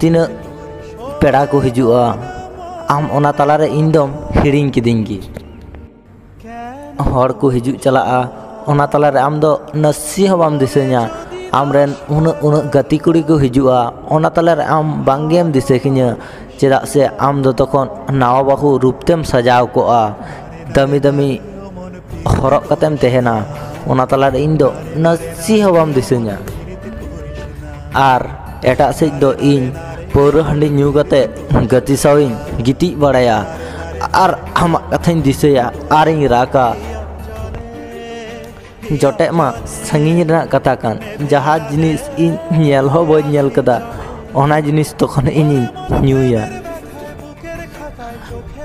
तीना पेड़ा को हिजुआ आम ओना तलारे इन दम हिड़िंग किदिंग गी हर को हिजु चला ओना तलारे आम दो नसी हो बाम दिसे냐 आमरेन उन गति कुड़ी को हिजुआ ओना तलारे आम बांगेम दिसेखिnya चेदा से आम दो तखन नावा बाहु रूपतेम सजाव कोआ दामी दामी हरक कतेम तेहेना ओना तलारे इन दो नसी हो बाम दिसे냐 आर एटा सेज दो इन पौर हंडी न्यू कते गति साविन गिटी बड़ाया आर आमा कथाइन दिसेया आरिंग राका जोटे मा संगिन रना कथा कान जहाँ जिनिस इन नेल हो बय नेल कदा ओना जिनिस तखन इन न्यूया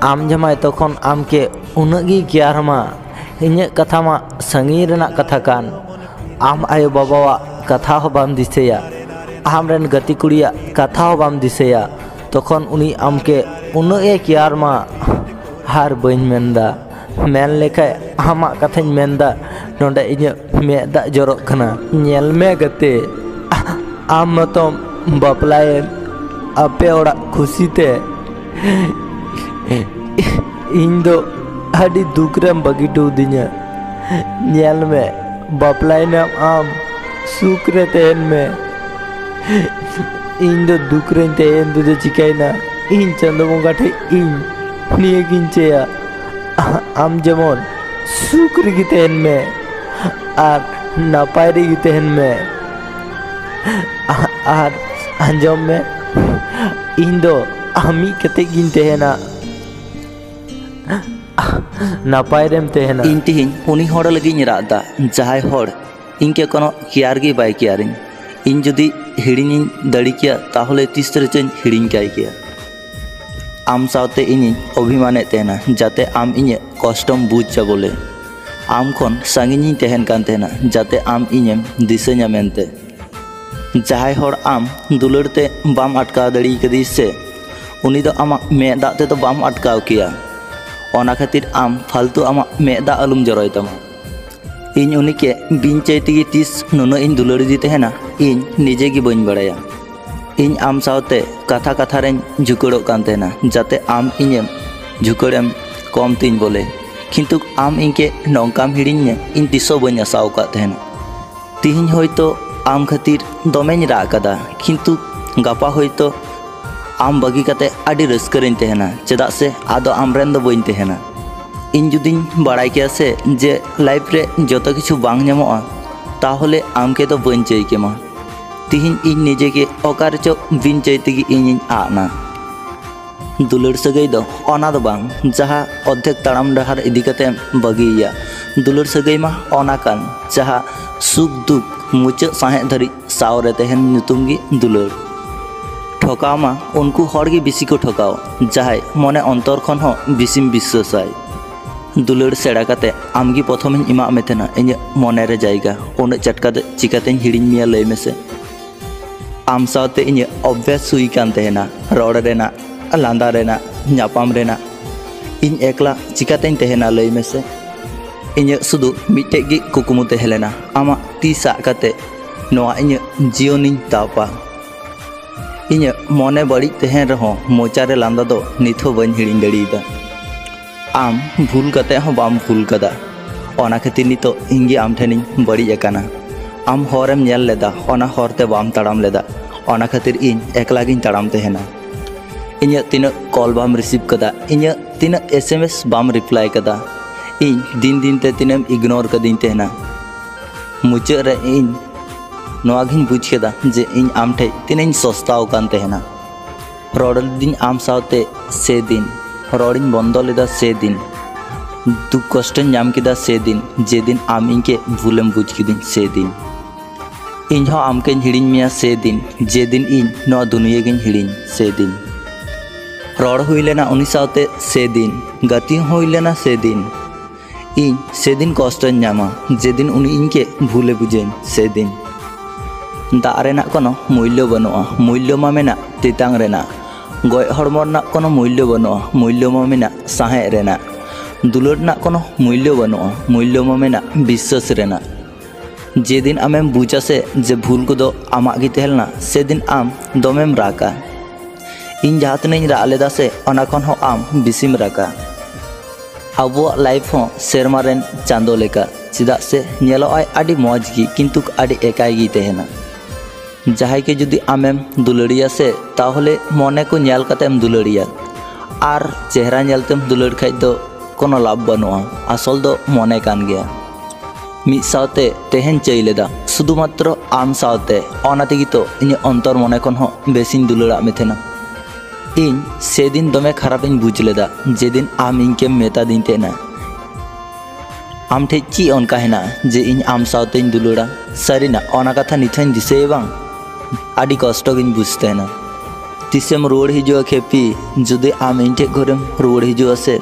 आम जमाय तखन आम के उनगी गियार मा इnye कथा मा संगिन रना कथा कान आम आयो बाबावा कथा हो बाम दिसेया आमरेन गति कुड़िया कथा हो बाम दिसेया तखन उनी आमके उनगे कियार मा हार बइन मेंदा मेन लेखा आमा कथाñ मेंदा नोंडे इnye मेदा जरक कना नेल मे गते आम मतम बापलाए अपे ओड़ा खुशी ते इन दो आदि दुकरेम बगी टुदिnya नेल मे बापलाए नाम आम सुकरे तेन में इन दो दुकरे तेन दो चिकाइना इन चंदो बंगा ठे इन निये गिंचेया आम जेमन सुकरी की तेन में आर नापायरी की तेन में आर अंजम में इन दो आमी कते गिन तेना नापायरेम तेना इन तिहिन उनी होड़ लगी रादा जहाय होड़ इनके कोनो कियार गे बाय कियारिन इन जुदी हिड़िनी दड़ी किया ताहले तीसरे चेन हिड़िन काय किया आम सावते इनी अभिमाने तेना जाते आम इnye कष्टम बुझा बोले आम खन सांगिनी तेहन कान तेना जाते आम इnyem दिसेnya मेनते जहाय होड़ आम दुलड़ते बाम अटकाव दड़ी कदी से उनी दो आमा मेदा ते तो बाम अटकाव किया ओना खातिर आम फालतू आमा मेदा अलुम जरोय तमा इन उनी के बिन चैतिगी तीस नुनो इन दुलड़ी दी तेहना इन निजे गी बइन बड़ाया इन आम सावते कथा कथा रें झुकड़ो कान तेना जाते आम इnyem झुकड़ेम कम तीन बोले किंतु आम इनके नौकाम हिड़िन्या इन तिसो बइन आसाव का तेहना तिहिन होयतो आम खातिर दमेñ रा कदा किंतु गापा होयतो आम बगी कते आडी रस्करें तेहना चेदा से आदो आमरेन दो बइन तेहना इन जुदिन बड़ाई किया से जे लाइफ रे जतो किछु बांग ᱧᱟᱢᱚᱜᱼᱟ ताहले आम के तो बइन चई केमा तिहिन इन निजे के ओकार चो बिन चैतिगी इन आना दुलड़ सगई दो ओना दो बांग जहाँ अद्धेक ताड़ाम डहार इदी कते बगिया दुलड़ सगई मा ओना कान जहाँ सुख दुख मुचाद साहे धरी सावरे तेहन नुतुम गी दुलड़ ठोकाव मा उनको हर गी बिसी को ठोकाव जहाय मने अंतर खन हो बिसिम विश्वासाय दुलड़ सेड़ा कते आमगी प्रथम इमा मेथेना इnye मने रे जायगा उन चटका चिकाते हिड़िन मिया लय मेसे आम सावते इnye अभ्यास हुई कान तेहना रोड़ रेना लांदा रेना ᱧᱟᱯᱟᱢ रेना इन एकला चिकाते तेहना लय मेसे इnye सुदु मिटे गी कुकुमु तेहलेना आमा ती सा कते नोआ इnye जीवनिन तापा इnye मने बड़ी तेहन रहो मोचारे लांदा दो निथो बन हिड़िन दड़ीदा आम भूल कते हो बाम भूल कदा ओना खातिर नितो इंगी आम ठेनिन बड़ी एकाना आम हरम नेल लेदा ओना हरते बाम ताड़ाम लेदा ओना खातिर इन एकला गिन ताड़ाम तेहना इnya तीना कॉल बाम रिसीव कदा इnya तीना SMS बाम रिप्लाई कदा इन दिन दिन ते तीनम इग्नोर कदिन तेहना मुचाद रे इन नोआ गिन बुझ केदा जे इन आम ठे तीनइन सस्ताव कान तेहना रोडल दिन आम सावते से दिन रोडिन बंदो लेदा से दिन दुख कष्ट नाम किदा से दिन जे दिन आम इनके भूलेम बुझ किदिन से दिन इन हो आम के हिड़िन मिया से दिन जे दिन इन नोआ दुनिया गिन हिड़िन से दिन रोड हुई लेना उनी सावते से दिन गति हुई लेना से दिन इन से दिन कष्ट नामा जे दिन उनी इनके भूले बुझेन से दिन दाग रेना कोनो मूल्य बनुआ मूल्य मा मेना तितांग रेना गय हड़मो रना कोनो मूल्य बनुआ मूल्य मा मेना साहे रेना दुलड़ रना कोनो मूल्य बनुआ मूल्य मा मेना विश्वास रेना जे दिन आमेम बुझा से जे भूल को दो आमाग गी तेहलना से दिन आम दमेम रागा इन जहाँ तीन राग लेदा से ओना खन हो आम बिसिम रागा आबुआ लाइफ हो सेरमा रेन चांदो लेका चेदा से नेलो आय आडी मौज गी किंतु आडी एकाई गी तेहना जहाई के जुदी आमेम दुलड़िया से ताहले मने को नेल कातेम दुलड़िया आर चेहरा नेलतेम दुलड़ खाइ दो कोनो लाभ बनुआ आसल दो मने कान गया मिद सावते तेहेन चई लेदा शुधुमात्र आम सावते ओना तेगी तो इᱧ अंतर मने खन हो बेसिन दुलड़ा मे थेना इन सेदिन दमे खराब इन बुझ लेदा जेदिन आम इनके मेता दिन तेना आम ठे ची अनका हेना जे इन आम सावते इन दुलड़ा सारिना ओना कथा निथन दिसे बांग आडी कष्ट गिन बुझते ना तिसेम रोड हिजुआ खेपी जुदे आम इन ठे घरेम रोड हिजुआ से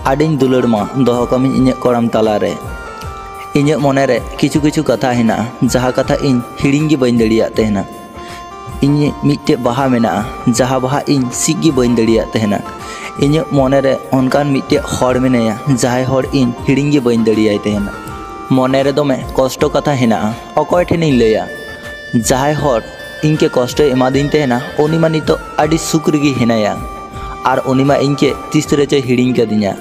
आडिन दुलड़ मा दोहो कमी इᱧ कोड़ाम तला रे इᱧ मने रे किछु किछु कथा हेना जहा कथा इन हिड़िंग गी बइन दड़िया तेहना इन मिट्टे बाहा मेना जहा बाहा इन सिगी बइन दड़िया तेहना इन मने रे अनकान मिट्टे हड़ मेनाया जहाय हड़ इन हिड़िंग गी बइन दड़िया तेहना मने रे दोमे कष्ट कथा हेना अकय ठेनिन लैया जहाय हड़ इनके कष्ट एमादिन तेहना उनिमा नितो आडी सुख रेगी हेनाया आर उनिमा इनके तीसरे चे हिड़िंग कदिया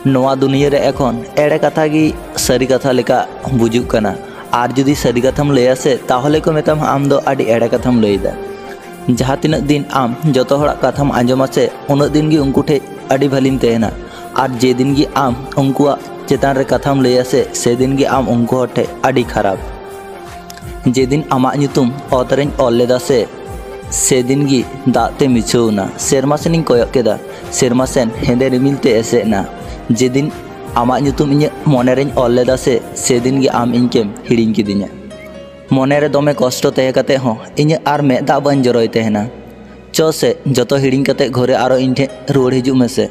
नोआ दुनिया रे एखन एड़े कथा गी सारी कथा लेका बुजुक कना आर जुदी सारी कथाम लैया से ताहले को मेताम आम दो आडी एड़े कथाम लैदा जहाँ तिना दिन आम जतो हड़ा कथाम आंजमा से उन दिन गी उनको ठे आडी भलिम तेहना आर जे दिन गी आम उनकुआ चेतान रे कथाम लैया से दिन गी आम उनको ठे आडी खराब जे दिन आमा ᱧᱩᱛᱩᱢ ओतरें ऑल लेदा से दिन गी दाते मिछौना सेरमा सेनिं कोयक केदा सेरमा सेन हेंदे रिमिलते एसेना जे दिन आमा ᱧᱩᱛᱩᱢ इᱧ मोनेरें ऑल लेदा से दिन गी आम इनकेम हिड़िंग किदिया मोने रे दोमे कष्ट तहे कते हो इᱧ आर मेदा बन जरोय तेहना चो से जतो हिड़िंग कते घरे आरो इन ठे रुवाड़ हिजु मेसे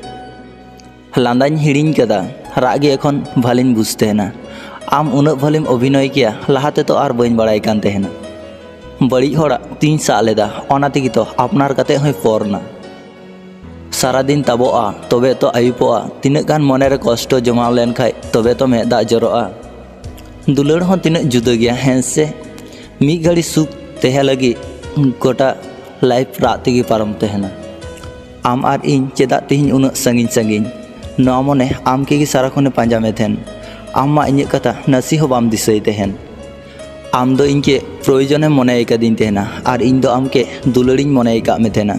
लांदाñ हिड़िंग केदा रागी एखन भालिन बुझते ना आम उन भलिम अभिनय किया लहाते तो आर बइन बड़ाई कान तेहना बड़ी हड़ा तीन सा लेदा ओना तेगी तो आपनार कते होय परना सारा दिन ताबोआ तबे तो आयुपोआ तिना गान मने रे कष्ट जमाव लेन खाय तबे तो मेदा जरोआ दुलड़ हो तिना जुदा गया हें से मी घड़ी सुख तेहे लगी गोटा लाइफ रात तेगी पारम तेहना आम आर इन चेदा तिहिन उन संगिन संगिन नोआ मने आम के गी सारा खने पांजा में थेन आम मा इᱧ कथा नसी हो बाम दिसई तेहन आम दो इनके प्रयोजने मने कदिन तेहना आर इन दो आम के दुलड़िन मने का में तेहना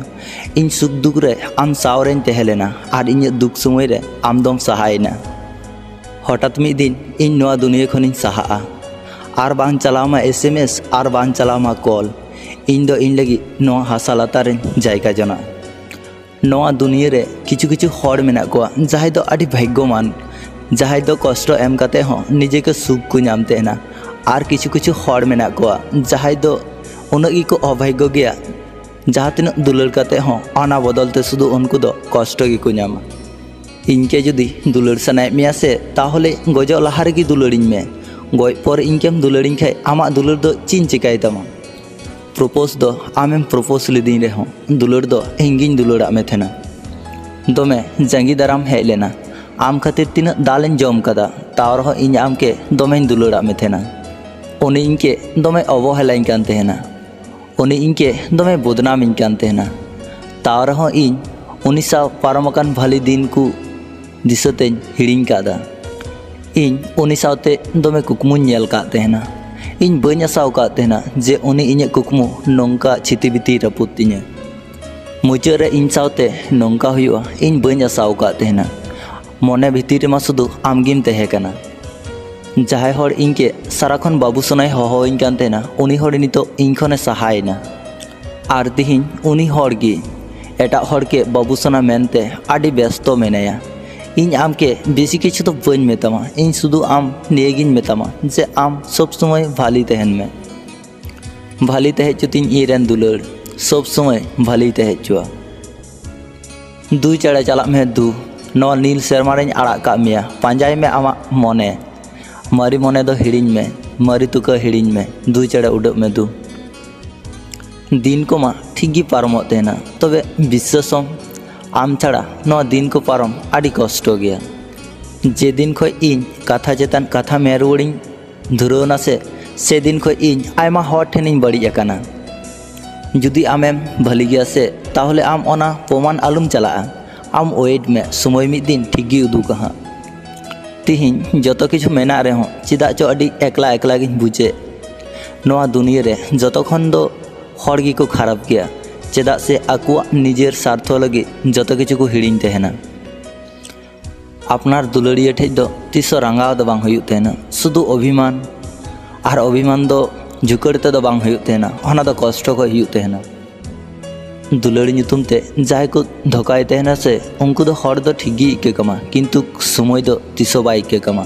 इन सुख दुख रे आम सावरेन तेहलेना आर इन दुख समय रे आम दोम सहायना हठात मी दिन इन नोआ दुनिया खनिन सहा आर बांग चलामा SMS आर बांग चलामा कॉल इन दो इन लगी नोआ हासा लातारेन जायगा जना नोआ दुनिया रे किछु किछु हड़ मेना कोआ जहाय दो आडी भाग्यमान जहाय दो कष्ट एम काते हो निजे के सुख को नामते ना आर किछु किछु हड़ मेना कोआ जहाय दो उनगी को अभाग्य गया जहाँ तीन दुलड़ काते हो आना बदलते शुधु उनको दो कष्ट गी को नामा इनके जुदी दुलड़ सनाय मिया से ताहले गजो लहा रेगी दुलड़िन में गय पर इनकेम दुलड़िन खाय आमा दुलड़ दो चिन चिकाय तमा प्रपोज दो आमेम प्रपोज लिदिन रे हो दुलड़ दो हिंगिन दुलड़ा में थेना दोमे जंगी दाराम हेज लेना आम खातिर तीन दालें जम कदा ताव रहो इन आम के दोमें दुलड़ा में थेना उनी इनके दोमे अवहेलाइन कान तेहना उनी इनके दोमे बदनामिन कान तेहना ताव रहो इन उनी साव पारमकान भाली दिन को दिसतें हिड़िंग कादा इन उनी सावते दोमे कुकमुन नेल का तेहना इन बइन आसाव का तेहना जे उनी इᱧ कुकमु नोंका छिति बिति रपुत तिᱧa मुचाद रे इन सावते नोंका हुआ इन बइन आसाव का तेहना मने भीतर मा शुधु आमगिम तेहे कना जहाय हड़ इनके साराखन बाबू सोनाय हहोइन कान तेना उनी हड़ नितो इन खने सहायना आर तिहिन उनी हड़ गी एटा हड़ के बाबू सोना मेनते आडी व्यस्त मेनाया इन आम के बेसी किछु तो बइन मेतामा इन शुधु आम नियगिन मेतामा जे आम सब समय भाली तेहन में भाली तेहे चुतिन इरेन दुलड़ सब समय भाली तेहे चुआ दू चढ़े चला में दू नो नील सेरमारें आड़ा का मिया पांजाई में आमा मने मारी मने दो हिड़िंग में मारी तुका हिड़िंग में दू चढ़े उड़ब में दू दिन को मा ठीक गी पारमो तेना तबे विश्वासम आम छाड़ा नो दिन को पारम आड़ी कष्ट गया जे दिन खो इन कथा चेतन कथा में रुवाड़िं धुरौना से दिन खो इन आयमा हर ठेनिं बड़ी अकाना जुदी आमेम भली गया से ताहले आम ओना प्रमाण आलुम चला आम वेट में समय मिद दिन ठीक गी उदुगा हाँ तिहिं जतो किछु मेना रहे हों चिदा चो अडी एकला एकला गिन बुझे नोआ दुनिया रे जतो खन दो हर गी को खराब किया चेदा से आकुआ निजेर स्वार्थ लगे जतो किछु को हिड़िंग तहना अपनार दुलड़िया ठेज दो तीसो रंगाव दो बांग हुयुग तहना शुधु अभिमान और अभिमान दो झुकड़ते दो बांग हुयुग तहना ओना दो कष्ट को हुयुग तहना दुलड़ी ᱧᱩᱛᱩᱢ ᱛᱮ ᱡᱟᱦᱟᱸᱭ ᱠᱚ ᱫᱷᱚᱠᱟᱭ ᱛᱟᱦᱮᱱᱟ ᱥᱮ ᱩᱱᱠᱩ ᱫᱚ ᱦᱚᱲ ᱫᱚ ᱴᱷᱤᱠ ᱜᱮ ᱤᱠᱟᱹ ᱠᱟᱢᱟ ᱠᱤᱱᱛᱩ ᱥᱚᱢᱚᱭ ᱫᱚ ᱛᱤᱥᱚ ᱵᱟᱭ ᱤᱠᱟᱹ ᱠᱟᱢᱟ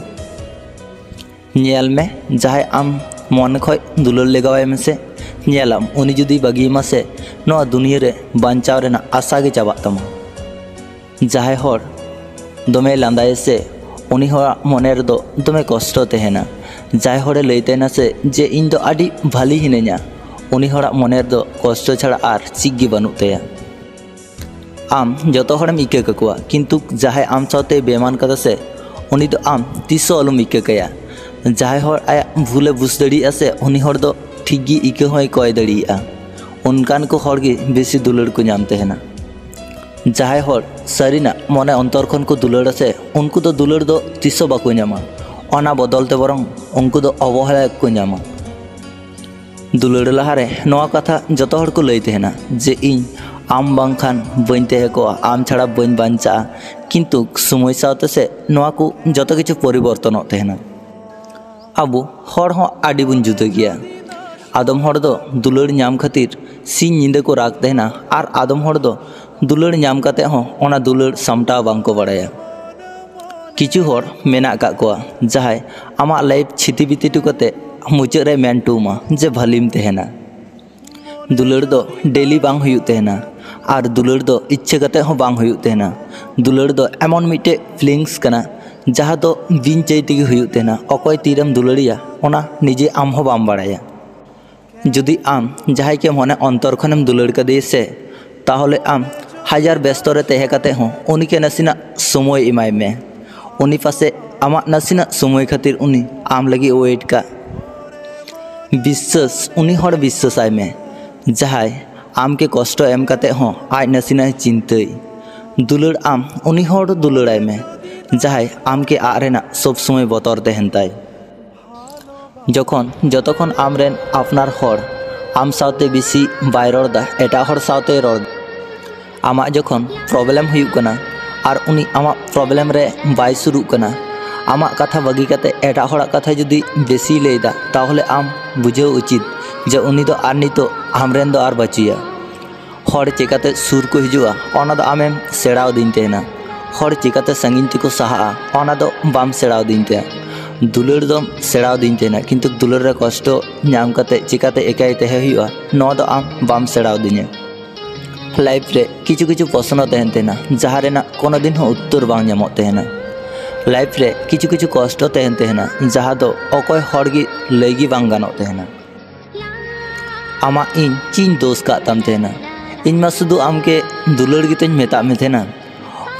ᱧᱮᱞ ᱢᱮ ᱡᱟᱦᱟᱸᱭ ᱟᱢ ᱢᱚᱱ ᱠᱷᱚᱡ ᱫᱩᱞᱟᱹᱲ ᱞᱮᱜᱟᱣᱟᱭ ᱢᱮᱥᱮ ᱧᱮᱞᱟᱢ ᱩᱱᱤ ᱡᱩᱫᱤ ᱵᱟᱹᱜᱤᱭᱟᱢᱟ ᱥᱮ ᱱᱚᱣᱟ ᱫᱩᱱᱤᱭᱟᱹ ᱨᱮ ᱵᱟᱧᱪᱟᱣ ᱨᱮᱱᱟᱜ ᱟᱥᱟ ᱜᱮ ᱪᱟᱵᱟᱜ ᱛᱟᱢᱟ ᱡᱟᱦᱟᱸᱭ ᱦᱚᱲ ᱫᱚᱢᱮ ᱞᱟᱸᱫᱟᱭᱟ ᱥᱮ ᱩᱱᱤ ᱦᱚᱲᱟᱜ ᱢᱚᱱᱮ ᱨᱮᱫᱚ ᱫᱚᱢᱮ ᱠᱚᱥᱴᱚ ᱛᱟᱦᱮᱱᱟ ᱡᱟᱦᱟᱸᱭ ᱦᱚᱲᱮ ᱞᱟᱹᱭ ᱛᱟᱦᱮᱱᱟ ᱥᱮ ᱡᱮ ᱤᱧ ᱫᱚ ᱟᱹᱰᱤ ᱵᱷᱟᱞᱤ ᱦᱤᱱᱟᱹᱧᱟ उनी हड़ा मने दो कष्ट छाड़ा आर चिग बनू तया आम जो हड़म इका ककुआ किंतु जहां आम साथे बेमान कदा से उनी दो आम तीसो अलुम इका कया जहां हड़ आया भूले बुझ दड़िया से उनी हड़ दो ठीक गी इका होय कय दड़िया उनकान को हड़ गे बेसी दुलड़ को नाम तहना जहां हड़ सारीना मने अंतर खन को दुलड़ से उनको दो दुलड़ दो तीसो बाको नामा ओना बदलते बरং उनको दो अवहेला को नामा दुलड़ लहारे नवा कथा जतो हड़ को लई तहना जे इन आम बांखान बइन तहे को आम छाड़ा बइन बांचा किंतु समय साथे से नवा को जतो किछु परिवर्तन तहना आबो हड़ हो आडी बुन जुदा गया आदम हड़ दो दुलड़ नाम खातिर सिंह निंदे को राग तहना आर आदम हड़ दो दुलड़ नाम काते हो ओना दुलड़ सामटा बांग को बड़ाया किछु हड़ मेना का को जहाय आमा लाइफ छिति बिति टुकते मुचाद रे मेनटूमा जे भलीम तहना दुलड़ दो डेली बांग हुयुग तहना और दुलड़ दो इच्छा कते हो बांग हुयुग तहना दुलड़ दो एमन मिटे फीलिंग्स कना जहाँ दो बिन चाहते गे हुयुग तहना अकय तीरम दुलड़िया ओना निजे आम हो बाम बाड़ाया जुदी आम जहां के मने अंतर खनेम दुलड़ कदे से ताहले आम हजार व्यस्त रे तहे कते हो उनी के नसीना समय इमाय में उनी पासे आमा नसीना समय खातिर उनी आम लगी वेट का विश्वास उनी हड़ विश्वास आय में जहां आम के कष्ट एम काते हो आज नसीना चिंतई दुलड़ आम उनी हड़ दुलड़ाय में जहां आम के आरेना सब समय बतर तहन ताय जखन जतखन आम रेन आपनार हड़ आम साथे बेसी बाय रड़दा एटा हड़ साथे रड़ आमा जखन प्रॉब्लम हुयुग कना आर उनी आमा प्रॉब्लम रे बाय शुरू कना आमा कथा बगी काते एटा हड़ा कथा जुदी बेसी लेदा ताहले आम बुझाव उचित जे उनी दो आर नितो आमरेन दो आर बचिया हड़ चिकाते सुर को हिजुआ ओना दो आमेम सेड़ाव दिन तेना हड़ चिकाते संगिन तिको सहा ओना दो बाम सेड़ाव दिन ते दुलड़ दो सेड़ाव दिन तेना किंतु दुलड़ रे कष्ट नाम काते चिकाते एकाई तहे हुआ नो दो आम बाम सेड़ाव दिने लाइफ रे किछु किछु प्रश्न तहन तेना जहां रेना कोनो दिन हो उत्तर बांग नामो तेना लाइफ रे किछु किछु कष्ट तहन तेना जहाँ दो अकय हड़ गी लैगी बांग गानो तेना आमा इन चीन दोष का तम तेना इन मा शुधु आम के दुलड़ गितों मेता में तेना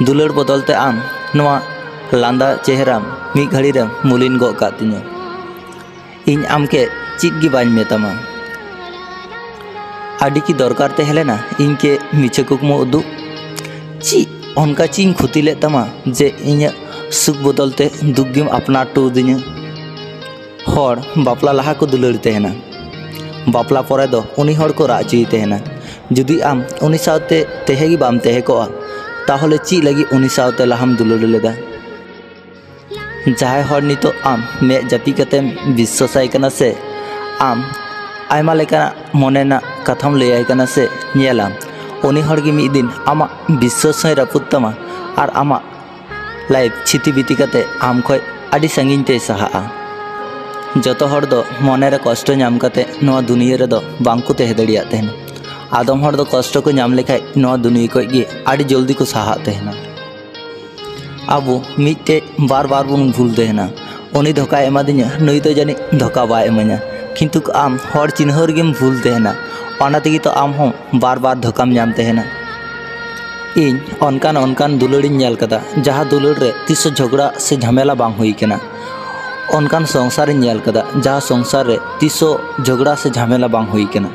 दुलड़ बदलते आम नवा लांदा चेहरा मी घड़ी रे मुलिन गो का तिने इन आम के चित गी बाñ मेतामा आडी की दरकार तहेलेना इनके मिछे कुकमो उदु ची उनका चीन खुती ले तमा जे इन सुख बदलते दुग्गिम अपना टू दिने हड़ बापला लहा को दुलड़ तहना बापला परे दो उनी हड़ को राजी तहना जुदी आम उनी साथे तहेगी बाम तहे को ताहले ची लगी उनी साथे लहाम दुलड़ लेदा जहां हड़ नितो आम मे जापी कते विश्वासाय कना से आम आयमा लेका मनेना कथाम लैयाय कना से नेलाम उनी हड़ गी मिद दिन आमा विश्वास है रापुतमा और आमा लाइफ छिति बिति कते आम खय आडी संगिन ते सहा जतो हड़ दो मने रे कष्ट नाम कते नवा दुनिया रे दो बांको तहे दड़िया तहन आदम हड़ दो कष्ट को नाम लेखाय नवा दुनिया को गे आडी जल्दी को सहा तहना आबो मिटे बार बार बुन भूल तहना उनी धोखा एमा दिnya नई तो जानी धोखा बा एमanya किंतु आम हड़ चिन्हर गेम भूल तहना ओना तेगी तो आम हो बार बार धोखाम नाम तहना इन अनकान अनकान दुलड़िन नेल कदा जहाँ दुलड़ रे तीसो झगड़ा से झमेला बांग हुई कना अनकान संसार नेल कदा जहाँ संसार रे तीसो झगड़ा से झमेला बांग हुई कना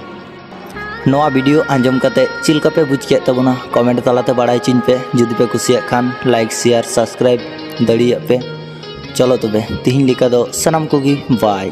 नोआ वीडियो आंजम कते चिलका पे बुझ के तबना कमेंट तलाते बाड़ाय चिन पे जुदी पे कुसिया खान लाइक शेयर सब्सक्राइब दड़िया पे। चलो तबे तिहिन लिका दो सनाम कोगी बाय।